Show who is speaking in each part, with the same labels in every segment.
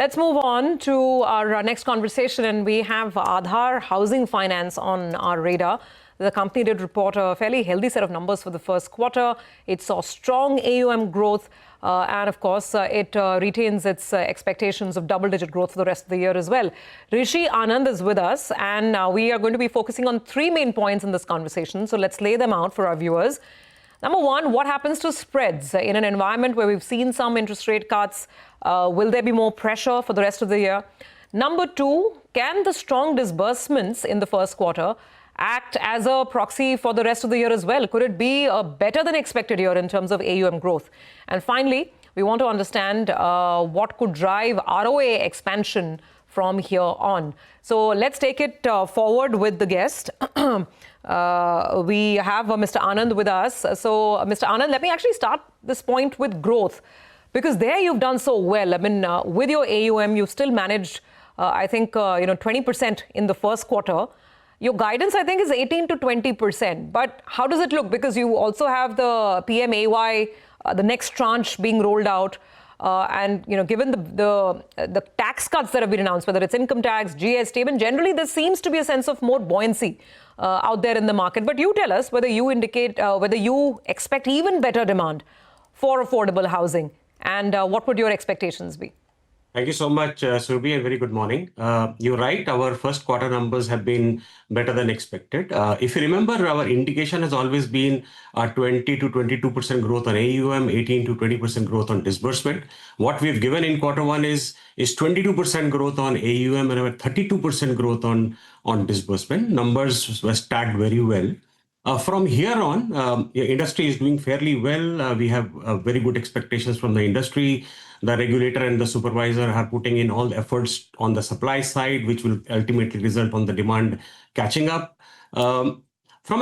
Speaker 1: Let's move on to our next conversation, and we have Aadhar Housing Finance on our radar. The company did report a fairly healthy set of numbers for the first quarter. It saw strong AUM growth, and of course, it retains its expectations of double-digit growth for the rest of the year as well. Rishi, Anand is with us, and we are going to be focusing on three main points in this conversation. So let's lay them out for our viewers. Number one, what happens to spreads in an environment where we've seen some interest rate cuts? Will there be more pressure for the rest of the year? Number two, can the strong disbursements in the first quarter act as a proxy for the rest of the year as well? Could it be a better than expected year in terms of AUM growth? And finally, we want to understand what could drive ROA expansion from here on. So let's take it forward with the guest. We have Mr. Anand with us. So, Mr. Anand, let me actually start this point with growth, because there you've done so well. I mean, with your AUM, you've still managed, I think, 20% in the first quarter. Your guidance, I think, is 18 to 20%. But how does it look? Because you also have the PMAY, the next tranche being rolled out. And, given the tax cuts that have been announced, whether it's income tax, GST, and generally there seems to be a sense of more buoyancy out there in the market. But you tell us whether you expect even better demand for affordable housing, and what would your expectations be?
Speaker 2: Thank you so much, Surbi, and very good morning. You're right, our first quarter numbers have been better than expected. If you remember, our indication has always been 20 to 22% growth on AUM, 18 to 20% growth on disbursement. What we've given in quarter one is 22% growth on AUM and about 32% growth on disbursement. Numbers were stacked very well. From here on, the industry is doing fairly well. We have very good expectations from the industry. The regulator and the supervisor are putting in all the efforts on the supply side, which will ultimately result on the demand catching up. From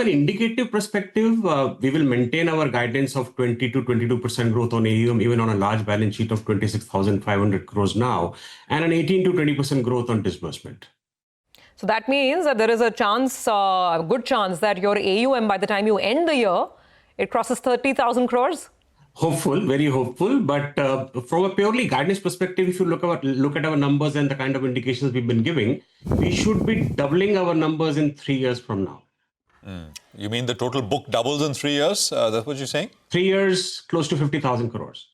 Speaker 2: an indicative perspective, we will maintain our guidance of 20 to 22% growth on AUM, even on a large balance sheet of 26,500 crores now, and an 18 to 20% growth on disbursement.
Speaker 1: So that means that there is a chance, a good chance that your AUM, by the time you end the year, it crosses 30,000 crores?
Speaker 2: Hopeful, very hopeful. But from a purely guidance perspective, if you look at our numbers and the kind of indications we've been giving, we should be doubling our numbers in 3 years from now.
Speaker 3: You mean the total book doubles in 3 years? That's what you're saying?
Speaker 2: 3 years, close to 50,000 crores.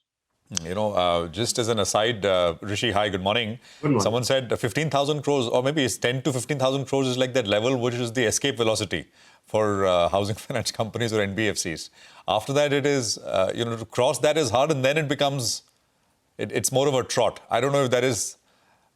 Speaker 3: Just as an aside, Rishi, hi, good morning.
Speaker 2: Good morning.
Speaker 3: Someone said 15,000 crores, or maybe it's 10 to 15,000 crores is like that level, which is the escape velocity for housing finance companies or NBFCs. After that, it is, to cross that is hard, and then it becomes, it's more of a trot. I don't know if that is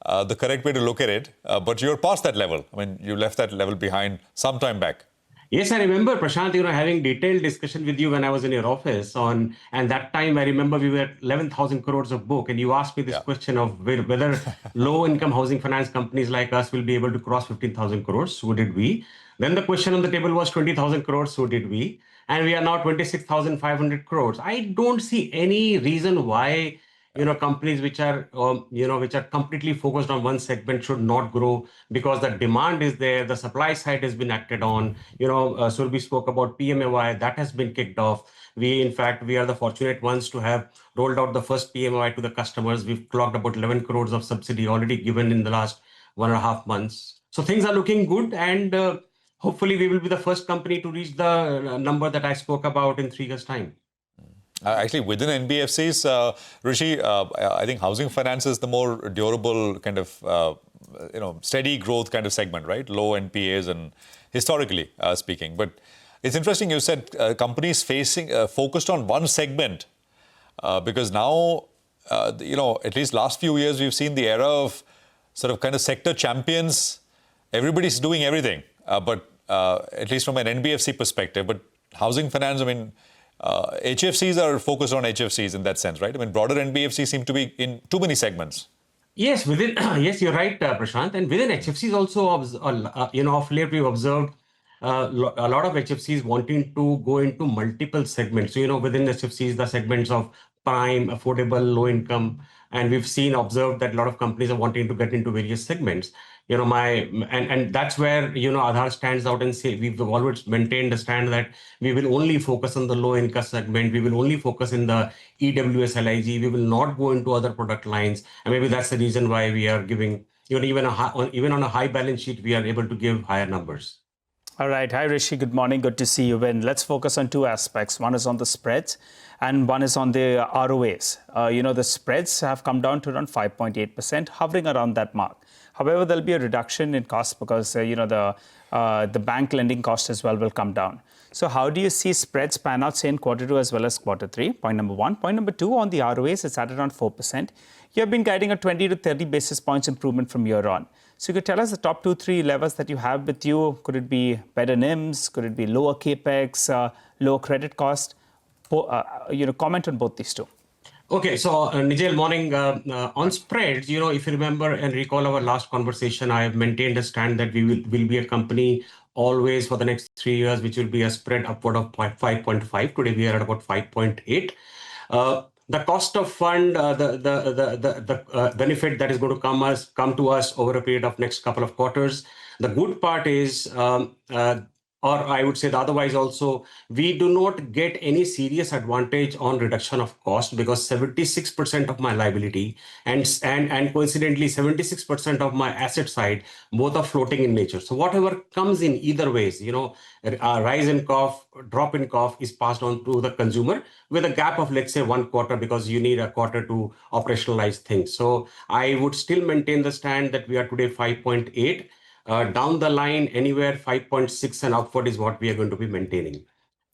Speaker 3: the correct way to look at it, but you're past that level. I mean, you left that level behind some time back.
Speaker 2: Yes, I remember, Prashant, having detailed discussion with you when I was in your office and that time I remember we were at 11,000 crores of book, and you asked me this question of whether low-income housing finance companies like us will be able to cross 15,000 crores. So did we. Then the question on the table was 20,000 crores. So did we. And we are now 26,500 crores. I don't see any reason why companies which are completely focused on one segment should not grow, because the demand is there, the supply side has been acted on. Surbi spoke about PMAY, that has been kicked off. We are the fortunate ones to have rolled out the first PMAY to the customers. We've clocked about 11 crores of subsidy already given in the last 1.5 months. So things are looking good, and hopefully we will be the first company to reach the number that I spoke about in 3 years' time.
Speaker 3: Actually, within NBFCs, Rishi, I think housing finance is the more durable kind of, steady growth kind of segment, right? Low NPAs and historically speaking. But it's interesting you said companies focused on one segment because now, at least last few years, we've seen the era of sort of kind of sector champions. Everybody's doing everything, but at least from an NBFC perspective. But housing finance, I mean, HFCs are focused on HFCs in that sense, right? I mean, broader NBFCs seem to be in too many segments.
Speaker 2: Yes, yes, you're right, Prashant. And within HFCs also, of late we've observed a lot of HFCs wanting to go into multiple segments. So, within HFCs, the segments of prime, affordable, low income, and we've observed that a lot of companies are wanting to get into various segments. And that's where, Aadhar stands out and say, we've always maintained a stand that we will only focus on the low income segment. We will only focus in the EWS LIG. We will not go into other product lines. And maybe that's the reason why we are giving, even on a high balance sheet, we are able to give higher numbers.
Speaker 4: All right. Hi, Rishi. Good morning. Good to see you. And let's focus on two aspects. One is on the spreads and one is on the ROAs. The spreads have come down to around 5.8%, hovering around that mark. However, there'll be a reduction in cost because, the bank lending cost as well will come down. So how do you see spreads pan out, say, in Q2 as well as Q3? Point number one. Point number two, on the ROAs, it's at around 4%. You have been guiding a 20 to 30 basis points improvement from year on. So you could tell us the top 2-3 levers that you have with you. Could it be better NIMs? Could it be lower capex, lower credit cost? Comment on both these two.
Speaker 2: Okay, so Nigel, morning. On spreads, if you remember and recall our last conversation, I have maintained a stand that we will be a company always for the next 3 years, which will be a spread upward of 5.5. Today we are at about 5.8. The cost of fund, the benefit that is going to come to us over a period of next couple of quarters. The good part is, or I would say the otherwise also, we do not get any serious advantage on reduction of cost because 76% of my liability and coincidentally 76% of my asset side, both are floating in nature. So whatever comes in either ways, rise in cost, drop in cost is passed on to the consumer with a gap of, let's say, 1 quarter because you need a quarter to operationalize things. So I would still maintain the stand that we are today 5.8. Down the line, anywhere 5.6 and upward is what we are going to be maintaining.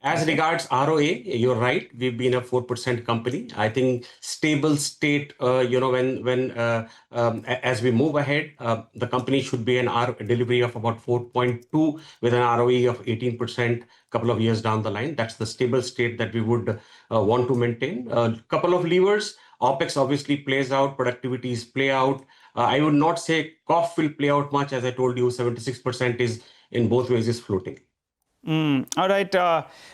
Speaker 2: As regards ROA, you're right. We've been a 4% company. I think stable state, as we move ahead, the company should be an delivery of about 4.2 with an ROE of 18% couple of years down the line. That's the stable state that we would want to maintain. A couple of levers. OPEX obviously plays out, productivities play out. I would not say COF will play out much. As I told you, 76% is in both ways is floating.
Speaker 4: All right.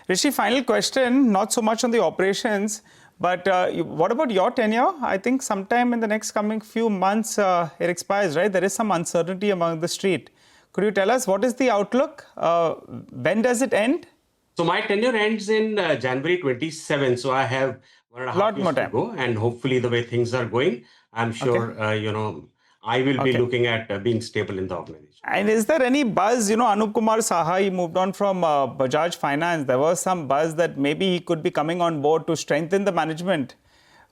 Speaker 4: Rishi, final question, not so much on the operations, but what about your tenure? I think sometime in the next coming few months, it expires, right? There is some uncertainty among the street. Could you tell us what is the outlook? When does it end?
Speaker 2: So my tenure ends in January 27. So I have 1.5 years to go. And hopefully the way things are going, I'm sure, I will be looking at being stable in the organization.
Speaker 4: And is there any buzz? Anup Kumar Saha, he moved on from Bajaj Finance. There was some buzz that maybe he could be coming on board to strengthen the management.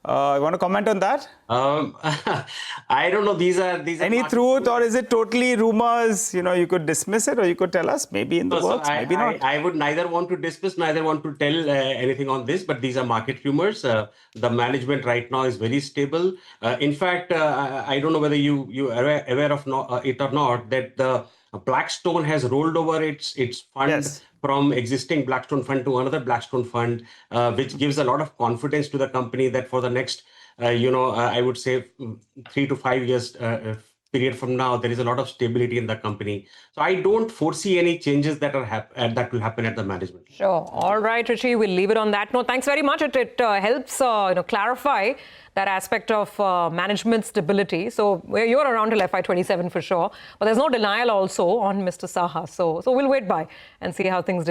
Speaker 4: You want to comment on that?
Speaker 2: I don't know. These are
Speaker 4: any truth, or is it totally rumors? You could dismiss it, or you could tell us maybe in the works, maybe not.
Speaker 2: I would neither want to dismiss, neither want to tell anything on this. But these are market rumors. The management right now is very stable. In fact, I don't know whether you are aware of it or not that the Blackstone has rolled over its fund from existing Blackstone fund to another Blackstone fund, which gives a lot of confidence to the company that for the next, I would say 3 to 5 years period from now, there is a lot of stability in the company. So I don't foresee any changes that that will happen at the management.
Speaker 1: Sure. All right, Rishi, we'll leave it on that note. Thanks very much. It helps clarify that aspect of management stability. So you're around till FY27 for sure. But there's no denial also on Mr. Saha. So we'll wait by and see how things develop.